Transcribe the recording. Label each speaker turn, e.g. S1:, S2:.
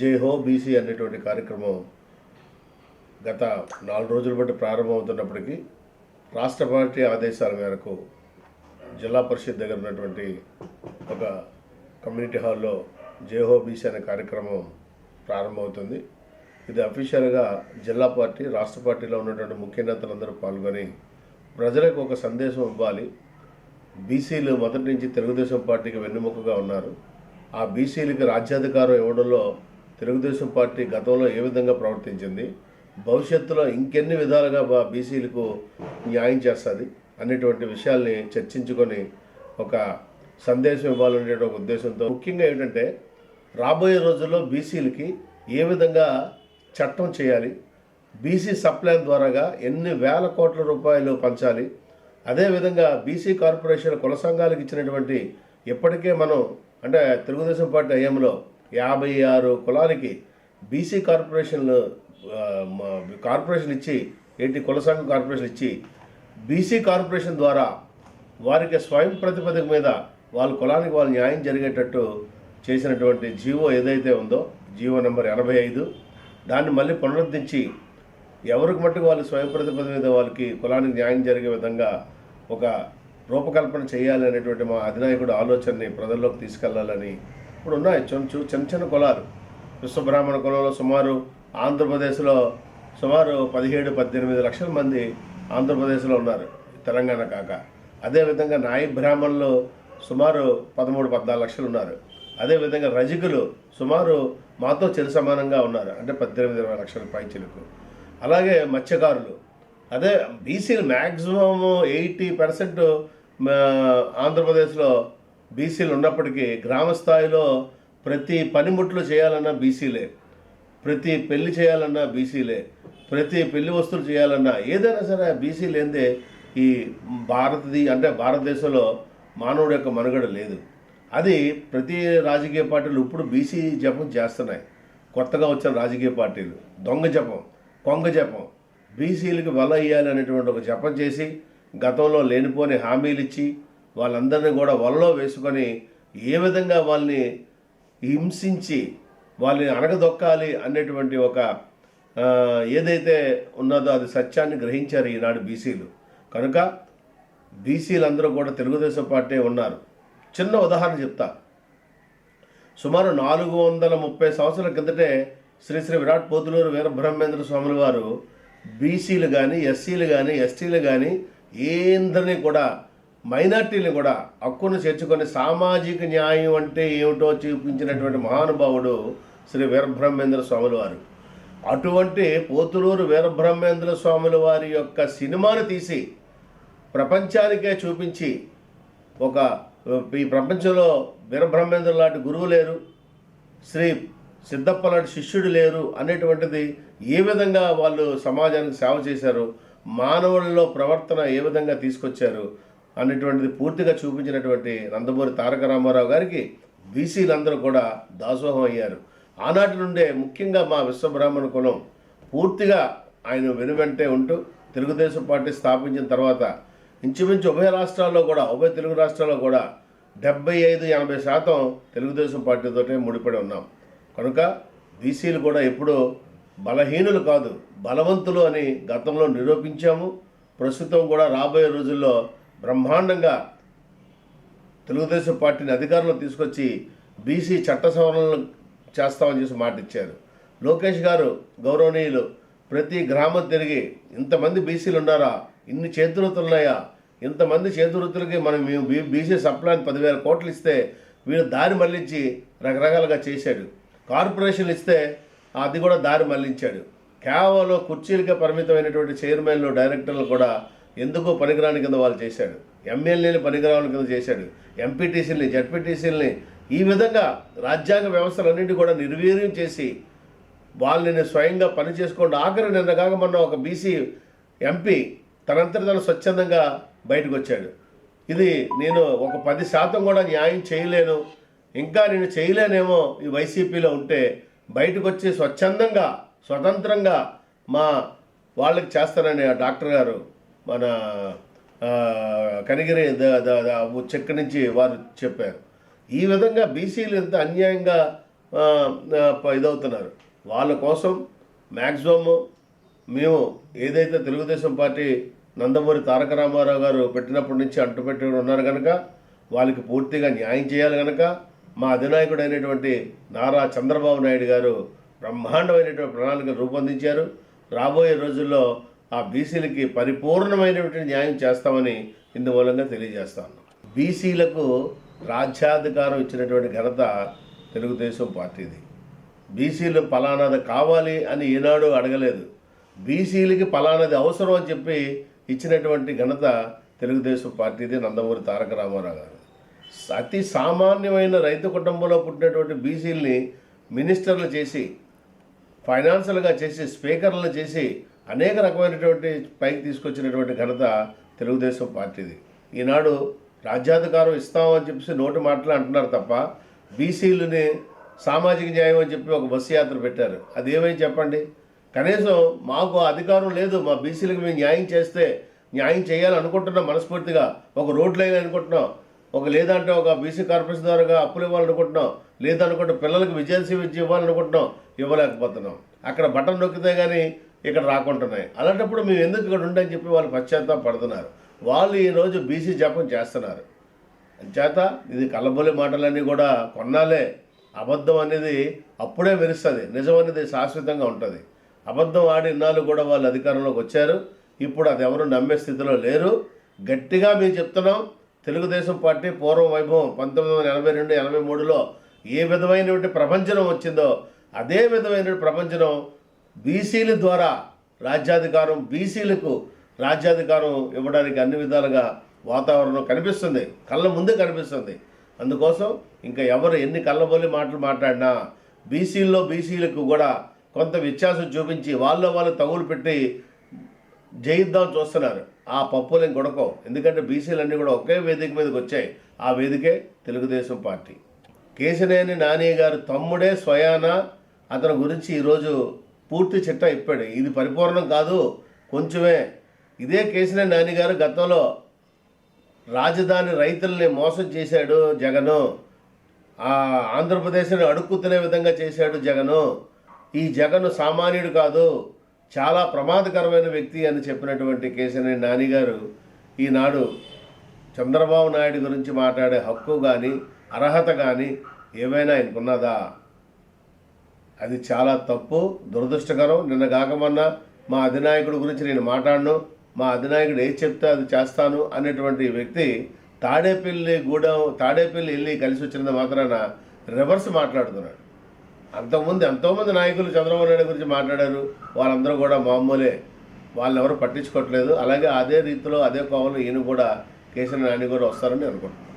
S1: జై హో బీసీ అనేటువంటి కార్యక్రమం గత 4 రోజుల బట్టి ప్రారంభమవుతున్నప్పటికీ రాష్ట్ర పార్టీ ఆదేశాల మేరకు జిల్లా పరిషత్ దగ్గర ఉన్నటువంటి ఒక కమ్యూనిటీ హాల్లో జై హో బీసీ అనే కార్యక్రమం ప్రారంభమవుతుంది. ఇది అఫీషియల్గా జిల్లా పార్టీ రాష్ట్ర పార్టీలో ఉన్నటువంటి ముఖ్య నేతలందరూ పాల్గొని ప్రజలకు ఒక సందేశం ఇవ్వాలి. బీసీలు మొదటి నుంచి తెలుగుదేశం పార్టీకి వెన్నెముకగా ఉన్నారు. ఆ బీసీలకి రాజ్యాధికారం ఇవ్వడంలో తెలుగుదేశం పార్టీ గతంలో ఏ విధంగా ప్రవర్తించింది, భవిష్యత్తులో ఇంకెన్ని విధాలుగా బీసీలకు న్యాయం చేస్తుంది అనేటువంటి విషయాల్ని చర్చించుకొని ఒక సందేశం ఇవ్వాలనే ఒక ఉద్దేశంతో, ముఖ్యంగా ఏంటంటే రాబోయే రోజుల్లో బీసీలకి ఏ విధంగా చట్టం చేయాలి, బీసీ సప్లాన్ ద్వారాగా ఎన్ని వేల కోట్ల రూపాయలు పంచాలి, అదేవిధంగా బీసీ కార్పొరేషన్ కుల సంఘాలకు ఇచ్చినటువంటి ఇప్పటికే మనం అంటే తెలుగుదేశం పార్టీ హయాంలో 56 కులాలకి బీసీ కార్పొరేషన్ ఇచ్చి కుల సంఘం కార్పొరేషన్ ఇచ్చి బీసీ కార్పొరేషన్ ద్వారా వారికి స్వయం ప్రతిపదిక మీద వాళ్ళ కులానికి వాళ్ళు న్యాయం జరిగేటట్టు చేసినటువంటి జీవో ఏదైతే ఉందో జీవో నెంబర్ 85 దాన్ని మళ్ళీ పునరుద్ధరించి ఎవరికి మట్టుకు వాళ్ళు స్వయం ప్రతిపదిక మీద వాళ్ళకి కులానికి న్యాయం జరిగే విధంగా ఒక రూపకల్పన చేయాలి అనేటువంటి మా అధినాయకుడు ఆలోచనని ప్రజల్లోకి తీసుకెళ్లాలని. ఇప్పుడు ఉన్నాయి చిన్న చిన్న కులాలు. విశ్వబ్రాహ్మణ కులంలో సుమారు ఆంధ్రప్రదేశ్లో సుమారు 17-18 లక్షల మంది ఆంధ్రప్రదేశ్లో ఉన్నారు, తెలంగాణ కాక. అదేవిధంగా నాయి బ్రాహ్మణులు సుమారు 13-14 లక్షలు ఉన్నారు. అదేవిధంగా రజకులు సుమారు మాతో చెరు సమానంగా ఉన్నారు, అంటే 18-20 లక్షల పైచిలకు. అలాగే మత్స్యకారులు, అదే బీసీలు మ్యాక్సిమం 80% ఆంధ్రప్రదేశ్లో బీసీలు ఉన్నప్పటికీ గ్రామ స్థాయిలో ప్రతి పనిముట్లు చేయాలన్నా బీసీలే, ప్రతి పెళ్లి చేయాలన్నా బీసీలే, ప్రతి పెళ్లి వస్తువులు చేయాలన్నా ఏదైనా సరే బీసీ లేనిదే ఈ భారతదేశంలో మానవుడి యొక్క మనుగడ లేదు. అది ప్రతి రాజకీయ పార్టీలు ఇప్పుడు బీసీ జపం చేస్తున్నాయి. కొత్తగా వచ్చిన రాజకీయ పార్టీలు దొంగ జపం, కొంగ జపం, బీసీలకు వల ఇయ్యాలి అనేటువంటి ఒక జపం చేసి గతంలో లేనిపోని హామీలు ఇచ్చి వాళ్ళందరినీ కూడా వలలో వేసుకొని ఏ విధంగా వాళ్ళని హింసించి వాళ్ళని అణగదొక్కాలి అనేటువంటి ఒక ఏదైతే ఉన్నదో అది సత్యాన్ని గ్రహించారు ఈనాడు బీసీలు. కనుక బీసీలందరూ కూడా తెలుగుదేశం పార్టీ ఉన్నారు. చిన్న ఉదాహరణ చెప్తా. సుమారు 430 సంవత్సరాల కిందటే శ్రీ విరాట్ పోతులూరు వీరబ్రహ్మేంద్ర స్వాముల వారు బీసీలు కానీ ఎస్సీలు కానీ ఎస్టీలు కానీ ఏందరినీ కూడా మైనార్టీని కూడా హక్కును చేర్చుకొని సామాజిక న్యాయం అంటే ఏమిటో చూపించినటువంటి మహానుభావుడు శ్రీ వీరబ్రహ్మేంద్ర స్వాముల వారు. అటువంటి పోతులూరు వీరబ్రహ్మేంద్ర స్వాముల వారి యొక్క సినిమాను తీసి ప్రపంచానికే చూపించి ఈ ప్రపంచంలో వీరబ్రహ్మేంద్ర లాంటి గురువు లేరు, శ్రీ సిద్ధప్ప లాంటి శిష్యుడు లేరు అనేటువంటిది ఏ విధంగా వాళ్ళు సమాజానికి సేవ చేశారు, మానవుల్లో ప్రవర్తన ఏ విధంగా తీసుకొచ్చారు అనేటువంటిది పూర్తిగా చూపించినటువంటి నందమూరి తారక రామారావు గారికి బీసీలందరూ కూడా దాసోహం అయ్యారు. ఆనాటి నుండే ముఖ్యంగా మా విశ్వబ్రాహ్మణ కులం పూర్తిగా ఆయన వెనువెంటే ఉంటూ తెలుగుదేశం పార్టీ స్థాపించిన తర్వాత ఇంచుమించు ఉభయ తెలుగు రాష్ట్రాల్లో కూడా 75-80% తెలుగుదేశం పార్టీతోటే ముడిపడి ఉన్నాం. కనుక బీసీలు కూడా ఎప్పుడూ బలహీనులు కాదు, బలవంతులు అని గతంలో నిరూపించాము. ప్రస్తుతం కూడా రాబోయే రోజుల్లో బ్రహ్మాండంగా తెలుగుదేశం పార్టీని అధికారంలో తీసుకొచ్చి బీసీ చట్ట సవరణలు చేస్తామని చేసి మాట ఇచ్చారు. లోకేష్ గారు గౌరవనీయులు ప్రతి గ్రామం తిరిగి ఇంతమంది బీసీలు ఉన్నారా, ఇన్ని చేతివృత్తులు ఉన్నాయా, ఇంతమంది చేతివృత్తులకి మనం బీసీ సప్లాన్ 10,000 కోట్లు ఇస్తే వీళ్ళు దారి మళ్లించి రకరకాలుగా చేశాడు. కార్పొరేషన్లు ఇస్తే అది కూడా దారి మళ్లించాడు. కేవలం కుర్చీలకే పరిమితమైనటువంటి చైర్మన్లు డైరెక్టర్లు కూడా ఎందుకో పనికిరాని కింద వాళ్ళు చేశాడు. ఎమ్మెల్యేలు పనికిరాని కింద చేశాడు. ఎంపీటీసీలని జడ్పీటీసీలని ఈ విధంగా రాజ్యాంగ వ్యవస్థలన్నింటి కూడా నిర్వీర్యం చేసి వాళ్ళని స్వయంగా పని చేసుకోండి. ఆఖరి నిన్న కాక మొన్న ఒక బీసీ ఎంపీ తనంతట తను స్వచ్ఛందంగా బయటకు వచ్చాడు. ఇది నేను ఒక 10% కూడా న్యాయం చేయలేను, ఇంకా నేను చేయలేనేమో ఈ వైసీపీలో ఉంటే బయటకు వచ్చి స్వతంత్రంగా మా వాళ్ళకి చేస్తానని ఆ డాక్టర్ గారు మన కనిగిరి చెక్క నుంచి వారు చెప్పారు. ఈ విధంగా బీసీలు ఎంత అన్యాయంగా ఇదవుతున్నారు. వాళ్ళ కోసం మ్యాక్సిమమ్ మేము ఏదైతే తెలుగుదేశం పార్టీ నందమూరి తారక రామారావు గారు పెట్టినప్పటి నుంచి అంటుపెట్టి ఉన్నారు కనుక వాళ్ళకి పూర్తిగా న్యాయం చేయాలి కనుక మా అధినాయకుడు అయినటువంటి నారా చంద్రబాబు నాయుడు గారు బ్రహ్మాండమైనటువంటి ప్రణాళిక రూపొందించారు. రాబోయే రోజుల్లో ఆ బీసీలకి పరిపూర్ణమైనటువంటి న్యాయం చేస్తామని ఇందుమూలంగా తెలియజేస్తాను. బీసీలకు రాజ్యాధికారం ఇచ్చినటువంటి ఘనత తెలుగుదేశం పార్టీది. బీసీలు పలానాది కావాలి అని ఈనాడు అడగలేదు. బీసీలకి పలానాది అవసరం అని చెప్పి ఇచ్చినటువంటి ఘనత తెలుగుదేశం పార్టీది, నందమూరి తారక రామారావు గారు. అతి సామాన్యమైన రైతు కుటుంబంలో పుట్టినటువంటి బీసీలని మినిస్టర్లు చేసి, ఫైనాన్షియల్గా చేసి, స్పీకర్లు చేసి అనేక రకమైనటువంటి పైకి తీసుకొచ్చినటువంటి ఘనత తెలుగుదేశం పార్టీది. ఈనాడు రాజ్యాధికారం ఇస్తామని చెప్పేసి నోటి మాటలు అంటున్నారు తప్ప బీసీలని సామాజిక న్యాయం అని చెప్పి ఒక బస్సు యాత్ర పెట్టారు. అది ఏమని చెప్పండి? కనీసం మాకు అధికారం లేదు, మా బీసీలకు మేము న్యాయం చేస్తే న్యాయం చేయాలనుకుంటున్నాం మనస్ఫూర్తిగా. ఒక రోడ్లు వేయాలనుకుంటున్నాం, లేదంటే ఒక బీసీ కార్పొరేషన్ ద్వారా అప్పులు ఇవ్వాలనుకుంటున్నాం, లేదనుకుంటే పిల్లలకు విద్యార్థి విద్య ఇవ్వాలనుకుంటున్నాం, ఇవ్వలేకపోతున్నాం. అక్కడ బటన్ నొక్కితే కానీ ఇక్కడ రాకుంటున్నాయి. అలాంటప్పుడు మేము ఎందుకు ఇక్కడ ఉండని చెప్పి వాళ్ళు పశ్చాత్తాప పడుతున్నారు. వాళ్ళు ఈరోజు బీసీ జపం చేస్తున్నారు. అంచేత ఇది కళ్ళబొల్లి మాటలన్నీ కూడా కొన్నాళ్ళే. అబద్ధం అనేది అప్పుడే మెరుస్తుంది, నిజం అనేది శాశ్వతంగా ఉంటుంది. అబద్ధం ఆడి ఇన్నాళ్ళు కూడా వాళ్ళు అధికారంలోకి వచ్చారు. ఇప్పుడు అది ఎవరు నమ్మే స్థితిలో లేరు. గట్టిగా మేము చెప్తున్నాం, తెలుగుదేశం పార్టీ పూర్వ వైభవం 1982-83లో ఏ విధమైనటువంటి ప్రపంచం వచ్చిందో అదే విధమైన ప్రపంచం బీసీల ద్వారా రాజ్యాధికారం, బీసీలకు రాజ్యాధికారం ఇవ్వడానికి అన్ని విధాలుగా వాతావరణం కనిపిస్తుంది, కళ్ళ ముందే కనిపిస్తుంది. అందుకోసం ఇంకా ఎవరు ఎన్ని కళ్ళబొల్లి మాటలు మాట్లాడినా బీసీలకు కూడా కొంత వ్యత్యాసం చూపించి వాళ్ళు తగులు పెట్టి జయిద్దాం చూస్తున్నారు. ఆ పప్పులేం కొడకో. ఎందుకంటే బీసీలన్నీ కూడా ఒకే వేదిక మీదకి వచ్చాయి. ఆ వేదికే తెలుగుదేశం పార్టీ. కేశినేని నాని గారు తమ్ముడే స్వయాన అతని గురించి ఈరోజు పూర్తి చిట్టా ఇప్పాడు. ఇది పరిపూర్ణం కాదు, కొంచెమే. ఇదే కేశినేని నాని గారు గతంలో రాజధాని రైతుల్ని మోసం చేశాడు జగను, ఆంధ్రప్రదేశ్ని అడుక్కుతునే విధంగా చేశాడు జగను. ఈ జగను సామాన్యుడు కాదు, చాలా ప్రమాదకరమైన వ్యక్తి అని చెప్పినటువంటి కేశినేని నాని గారు ఈనాడు చంద్రబాబు నాయుడు గురించి మాట్లాడే హక్కు కానీ అర్హత కానీ ఏమైనా ఆయనకున్నదా? అది చాలా తప్పు, దురదృష్టకరం. నిన్న కాకమన్నా మా అధినాయకుడి గురించి నేను మాట్లాడను, మా అధినాయకుడు ఏది చెప్తే అది చేస్తాను అనేటువంటి వ్యక్తి తాడేపల్లి వెళ్ళి కలిసి వచ్చినంత మాత్రాన రివర్స్ మాట్లాడుతున్నాడు. అంతకుముందు ఎంతోమంది నాయకులు చంద్రబాబు నాయుడు గురించి మాట్లాడారు, వాళ్ళందరూ కూడా మామూలే, వాళ్ళని ఎవరు పట్టించుకోవట్లేదు. అలాగే అదే రీతిలో అదే కోవలో ఈయన కూడా కేశినేని నాని కూడా వస్తారని అనుకుంటున్నాను.